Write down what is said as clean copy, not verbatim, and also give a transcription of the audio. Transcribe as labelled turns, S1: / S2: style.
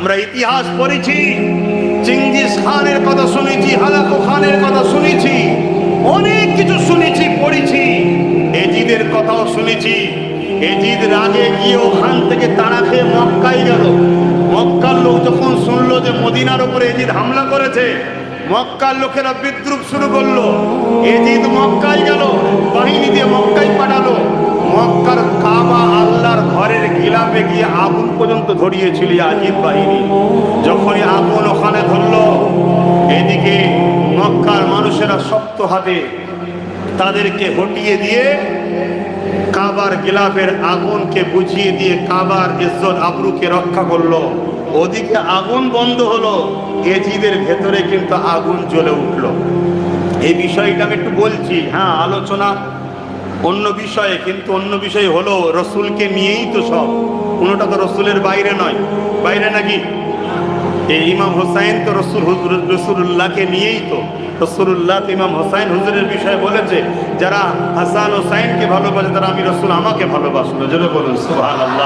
S1: আমরা ইতিহাস পড়েছি, চেঙ্গিস খানের কথা শুনেছি, হালাকু খানের কথা শুনেছি, অনেক কিছু শুনেছি, পড়েছি। এজিদের কথাও শুনেছি। এজিদ রাগে গিয়ে ওখান থেকে তাড়া খেয়ে মক্কায় গেল। মক্কার লোক যখন শুনলো যে মদিনার উপরে এজিদ হামলা করেছে, মক্কার লোকেরা বিদ্রুপ শুরু করলো। এজিদ মক্কায় গেল, বাহিনী দিয়ে মক্কায় পাঠালো। মক্কার কাবা আল্লাহর ঘরের গিলাপে গিয়ে আগুন পর্যন্ত ধরিয়েছিল আজিদ বাহিনী। যখনই আগুন ওখানে ধরলো, এদিকে মক্কার মানুষেরা শক্ত হাতে তাদেরকে হটিয়ে দিয়ে কাবার গিলাফের আগুনকে বুঝিয়ে দিয়ে কাবার ইজ্জত আবরুকে রক্ষা করলো। ওদিকে আগুন বন্ধ হলো, এজিদের ভেতরে কিন্তু আগুন জ্বলে উঠলো। এই বিষয়টা আমি একটু বলছি, হ্যাঁ, আলোচনা অন্য বিষয়ে, কিন্তু অন্য বিষয় হলো রসুলকে নিয়েই তো সব, কোনোটা তো রসুলের বাইরে নয়। বাইরে নাকি? এই ইমাম হোসাইন তো রসুল্লাহকে নিয়েই তো। রসুল্লাহ ইমাম হোসাইন হুজুরের বিষয়ে বলেছে, যারা হাসান হোসাইনকে ভালোবাসে তারা আমি রসুল আমাকে ভালোবাসলো। যেন বলুন সুবহানাল্লাহ।